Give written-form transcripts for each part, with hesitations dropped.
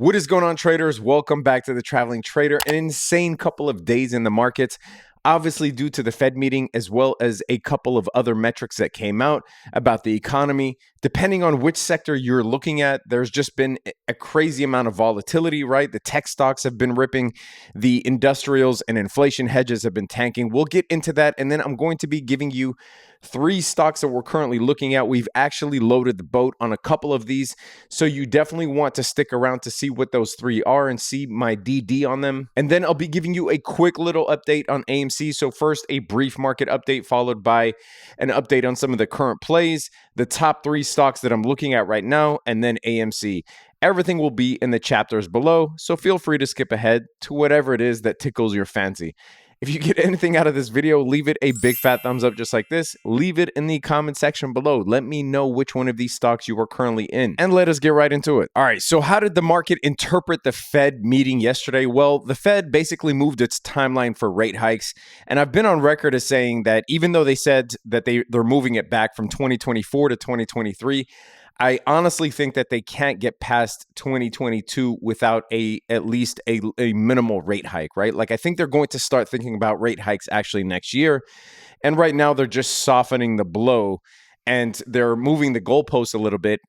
What is going on, traders? Welcome back to the Traveling Trader. An insane couple of days in the markets, obviously due to the Fed meeting, as well as a couple of other metrics that came out about the economy. Depending on which sector you're looking at, there's just been a crazy amount of volatility, right? The tech stocks have been ripping, the industrials and inflation hedges have been tanking. We'll get into that, and then I'm going to be giving you 3 stocks that we're currently looking at. We've actually loaded the boat on a couple of these, so you definitely want to stick around to see what those 3 are and see my DD on them. And then I'll be giving you a quick little update on AMC. So first, a brief market update followed by an update on some of the current plays, the top 3 stocks that I'm looking at right now, and then AMC. Everything will be in the chapters below, so feel free to skip ahead to whatever it is that tickles your fancy. If you get anything out of this video, leave it a big fat thumbs up just like this. Leave it in the comment section below. Let me know which one of these stocks you are currently in. And let us get right into it. All right, so how did the market interpret the Fed meeting yesterday? Well, the Fed basically moved its timeline for rate hikes. And I've been on record as saying that even though they said that they're moving it back from 2024 to 2023, I honestly think that they can't get past 2022 without at least a minimal rate hike, right? Like I think they're going to start thinking about rate hikes actually next year. And right now they're just softening the blow and they're moving the goalposts a little bit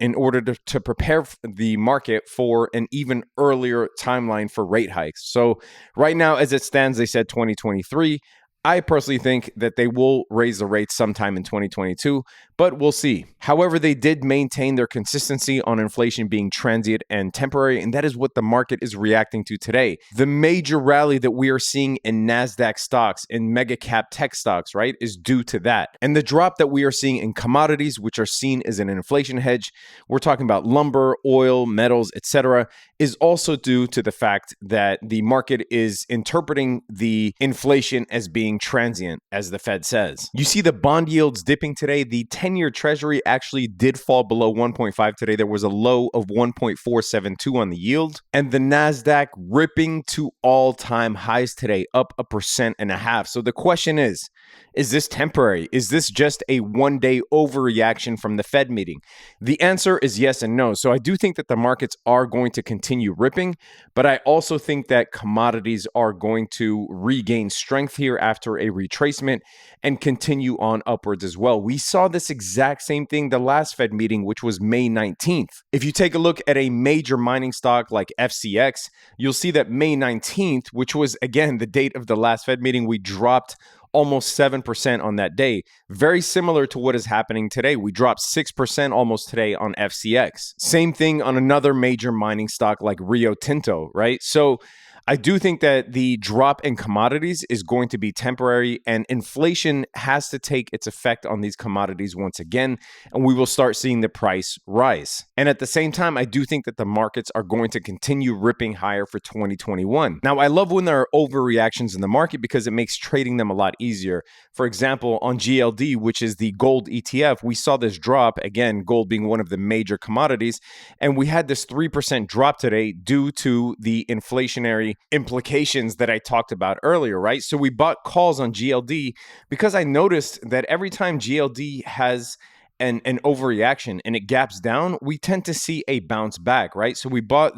in order to prepare the market for an even earlier timeline for rate hikes. So right now, as it stands, they said 2023. I personally think that they will raise the rates sometime in 2022, but we'll see. However, they did maintain their consistency on inflation being transient and temporary, and that is what the market is reacting to today. The major rally that we are seeing in NASDAQ stocks, in mega cap tech stocks, right, is due to that. And the drop that we are seeing in commodities, which are seen as an inflation hedge, we're talking about lumber, oil, metals, etc., is also due to the fact that the market is interpreting the inflation as being transient, as the Fed says. You see the bond yields dipping today. The 10-year Treasury actually did fall below 1.5 today. There was a low of 1.472 on the yield. And the NASDAQ ripping to all-time highs today, up 1.5%. So the question is this temporary? Is this just a one-day overreaction from the Fed meeting? The answer is yes and no. So I do think that the markets are going to continue ripping, but I also think that commodities are going to regain strength here after a retracement and continue on upwards as well. We saw this exact same thing the last Fed meeting, which was May 19th. If you take a look at a major mining stock like FCX, you'll see that May 19th, which was again the date of the last Fed meeting, we dropped almost 7% on that day. Very similar to what is happening today. We dropped 6% almost today on FCX. Same thing on another major mining stock like Rio Tinto, right? So I do think that the drop in commodities is going to be temporary, and inflation has to take its effect on these commodities once again, and we will start seeing the price rise. And at the same time, I do think that the markets are going to continue ripping higher for 2021. Now, I love when there are overreactions in the market because it makes trading them a lot easier. For example, on GLD, which is the gold ETF, we saw this drop, again, gold being one of the major commodities, and we had this 3% drop today due to the inflationary implications that I talked about earlier, right? So we bought calls on GLD because I noticed that every time GLD has an overreaction and it gaps down, we tend to see a bounce back, right? So we bought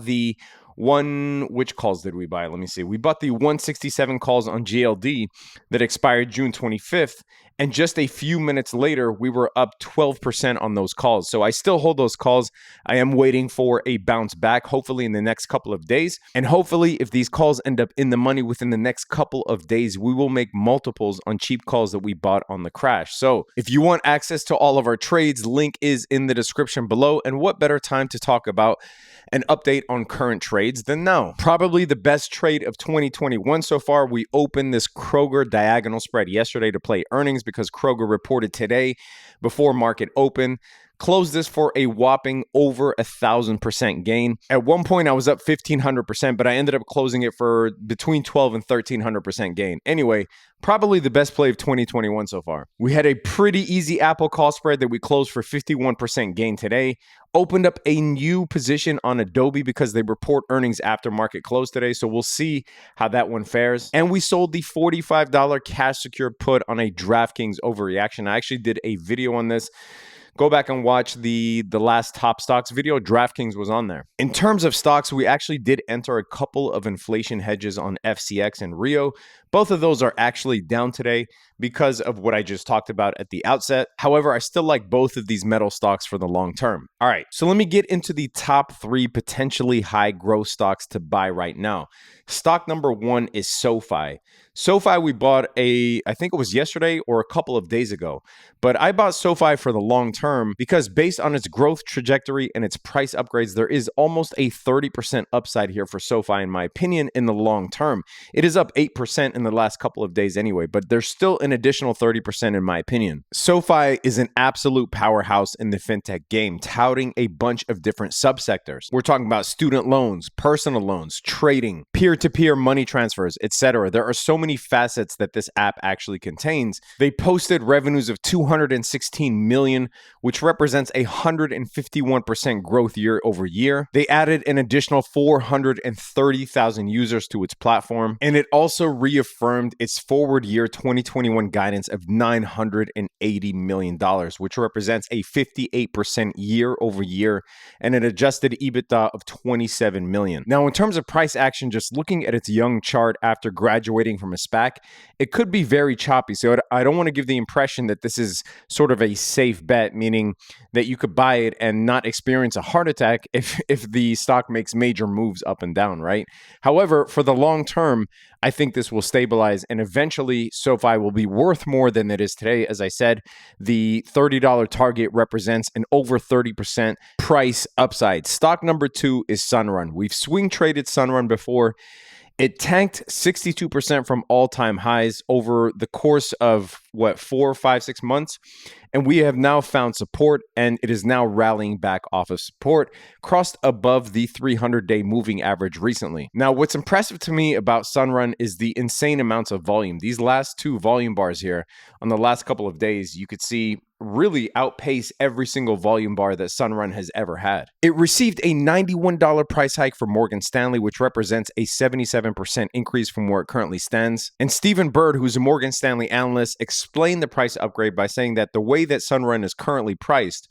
which calls did we buy? Let me see. We bought the 167 calls on GLD that expired June 25th. And just a few minutes later, we were up 12% on those calls. So I still hold those calls. I am waiting for a bounce back, hopefully in the next couple of days. And hopefully, if these calls end up in the money within the next couple of days, we will make multiples on cheap calls that we bought on the crash. So if you want access to all of our trades, link is in the description below. And what better time to talk about an update on current trades than now? Probably the best trade of 2021 so far. We opened this Kroger diagonal spread yesterday to play earnings because Kroger reported today before market open. Closed this for a whopping over 1,000% gain. At one point, I was up 1,500%, but I ended up closing it for between 12 and 1,300% gain. Anyway, probably the best play of 2021 so far. We had a pretty easy Apple call spread that we closed for 51% gain today. Opened up a new position on Adobe because they report earnings after market close today. So we'll see how that one fares. And we sold the $45 cash secured put on a DraftKings overreaction. I actually did a video on this. Go back and watch the last top stocks video. DraftKings was on there. In terms of stocks, we actually did enter a couple of inflation hedges on FCX and Rio. Both of those are actually down today because of what I just talked about at the outset. However, I still like both of these metal stocks for the long term. All right, so let me get into the top 3 potentially high growth stocks to buy right now. Stock number 1 is SoFi. SoFi we bought I think it was yesterday or a couple of days ago. But I bought SoFi for the long term because based on its growth trajectory and its price upgrades, there is almost a 30% upside here for SoFi, in my opinion, in the long term. It is up 8% in the last couple of days anyway, but there's still an additional 30% in my opinion. SoFi is an absolute powerhouse in the fintech game, touting a bunch of different subsectors. We're talking about student loans, personal loans, trading, peer-to-peer money transfers, etc. There are so many facets that this app actually contains. They posted revenues of $216 million, which represents a 151% growth year over year. They added an additional 430,000 users to its platform, and it also reaffirmed its forward year 2021 guidance of $980 million, which represents a 58% year over year and an adjusted EBITDA of $27 million. Now, in terms of price action, just looking at its young chart after graduating from a SPAC, it could be very choppy. So I don't want to give the impression that this is sort of a safe bet, meaning that you could buy it and not experience a heart attack if the stock makes major moves up and down, right? However, for the long term, I think this will stabilize and eventually SoFi will be worth more than it is today. As I said, the $30 target represents an over 30% price upside. Stock number 2 is Sunrun. We've swing traded Sunrun before. It tanked 62% from all-time highs over the course of, 4, 5, 6 months? And we have now found support, and it is now rallying back off of support, crossed above the 300-day moving average recently. Now, what's impressive to me about Sunrun is the insane amounts of volume. These last 2 volume bars here, on the last couple of days, you could see really outpace every single volume bar that Sunrun has ever had. It received a $91 price hike from Morgan Stanley, which represents a 77% increase from where it currently stands. And Stephen Bird, who's a Morgan Stanley analyst, explained the price upgrade by saying that the way that Sunrun is currently priced,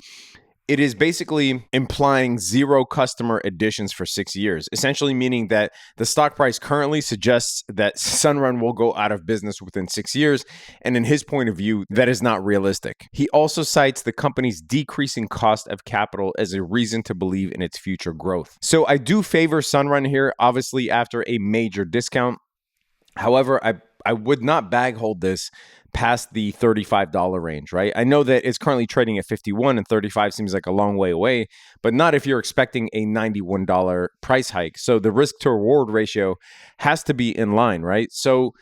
it is basically implying 0 customer additions for 6 years, essentially meaning that the stock price currently suggests that Sunrun will go out of business within 6 years. And in his point of view, that is not realistic. He also cites the company's decreasing cost of capital as a reason to believe in its future growth. So I do favor Sunrun here, obviously after a major discount. However, I would not bag hold this past the $35 range, right? I know that it's currently trading at 51 and 35 seems like a long way away, but not if you're expecting a $91 price hike. So the risk to reward ratio has to be in line, right? So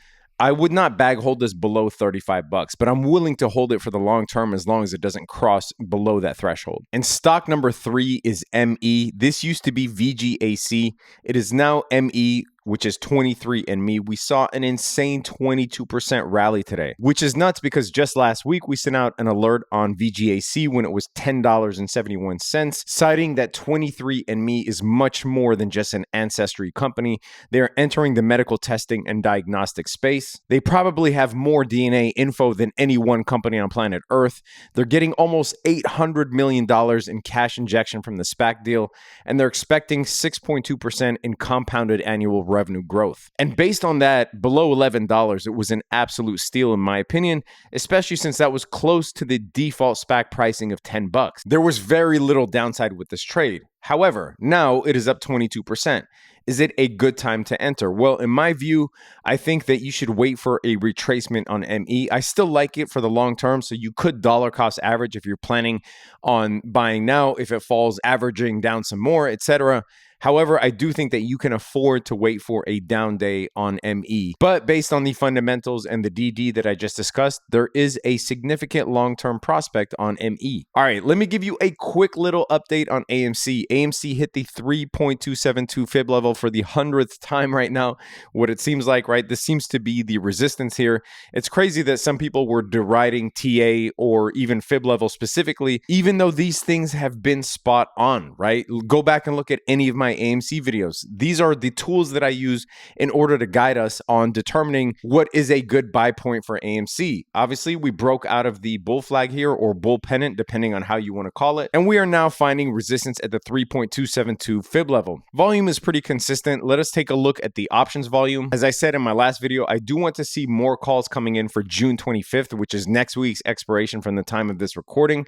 I would not bag hold this below $35, but I'm willing to hold it for the long term as long as it doesn't cross below that threshold. And stock number 3 is ME. This used to be VGAC. It is now ME, which is 23andMe. We saw an insane 22% rally today, which is nuts because just last week we sent out an alert on VGAC when it was $10.71, citing that 23andMe is much more than just an ancestry company. They are entering the medical testing and diagnostic space. They probably have more DNA info than any one company on planet Earth. They're getting almost $800 million in cash injection from the SPAC deal, and they're expecting 6.2% in compounded annual revenue growth. And based on that, below $11, it was an absolute steal in my opinion, especially since that was close to the default SPAC pricing of $10. There was very little downside with this trade. However, now it is up 22%. Is it a good time to enter? Well, in my view, I think that you should wait for a retracement on ME. I still like it for the long term, so you could dollar cost average if you're planning on buying now, if it falls averaging down some more, etc. However, I do think that you can afford to wait for a down day on ME. But based on the fundamentals and the DD that I just discussed, there is a significant long-term prospect on ME. All right, let me give you a quick little update on AMC. AMC hit the 3.272 fib level for the 100th time right now. What it seems like, right? This seems to be the resistance here. It's crazy that some people were deriding TA or even fib level specifically, even though these things have been spot on, right? Go back and look at any of my my AMC videos. These are the tools that I use in order to guide us on determining what is a good buy point for AMC. Obviously, we broke out of the bull flag here, or bull pennant, depending on how you want to call it, and we are now finding resistance at the 3.272 fib level. Volume is pretty consistent. Let us take a look at the options volume. As I said in my last video, I do want to see more calls coming in for June 25th, which is next week's expiration from the time of this recording,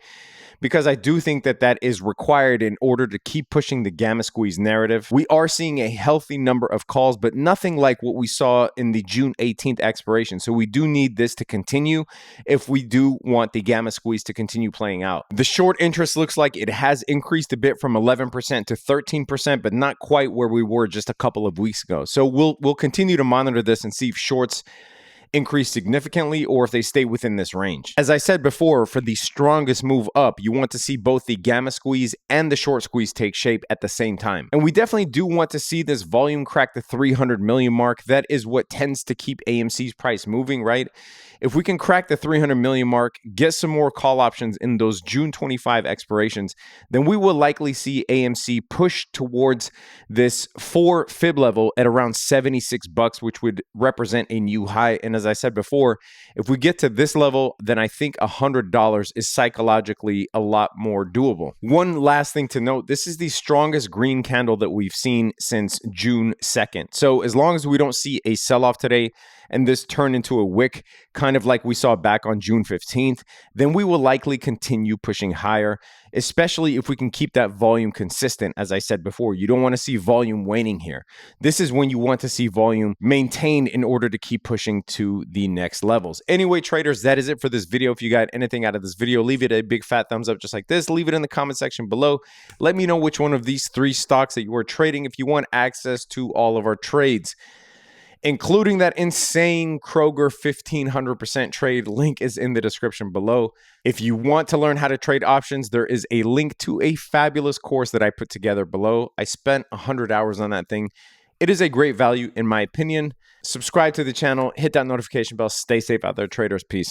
because I do think that that is required in order to keep pushing the gamma squeeze narrative. We are seeing a healthy number of calls, but nothing like what we saw in the June 18th expiration. So we do need this to continue if we do want the gamma squeeze to continue playing out. The short interest looks like it has increased a bit from 11% to 13%, but not quite where we were just a couple of weeks ago. So we'll continue to monitor this and see if shorts increase significantly or if they stay within this range. As I said before, for the strongest move up, you want to see both the gamma squeeze and the short squeeze take shape at the same time. And we definitely do want to see this volume crack the 300 million mark. That is what tends to keep AMC's price moving, right? If we can crack the 300 million mark, get some more call options in those June 25 expirations, then we will likely see AMC push towards this 4 fib level at around 76 bucks, which would represent a new high. And as I said before, if we get to this level, then I think $100 is psychologically a lot more doable. One last thing to note, this is the strongest green candle that we've seen since June 2nd. So as long as we don't see a sell-off today and this turn into a wick, kind of like we saw back on June 15th, then we will likely continue pushing higher, especially if we can keep that volume consistent. As I said before, you don't want to see volume waning here. This is when you want to see volume maintained in order to keep pushing to the next levels. Anyway, traders, that is it for this video. If you got anything out of this video, leave it a big fat thumbs up just like this. Leave it in the comment section below. Let me know which one of these 3 stocks that you are trading if you want access to all of our trades, including that insane Kroger 1500% trade. Link is in the description below. If you want to learn how to trade options, there is a link to a fabulous course that I put together below. I spent 100 hours on that thing. It is a great value in my opinion. Subscribe to the channel, hit that notification bell. Stay safe out there, traders. Peace.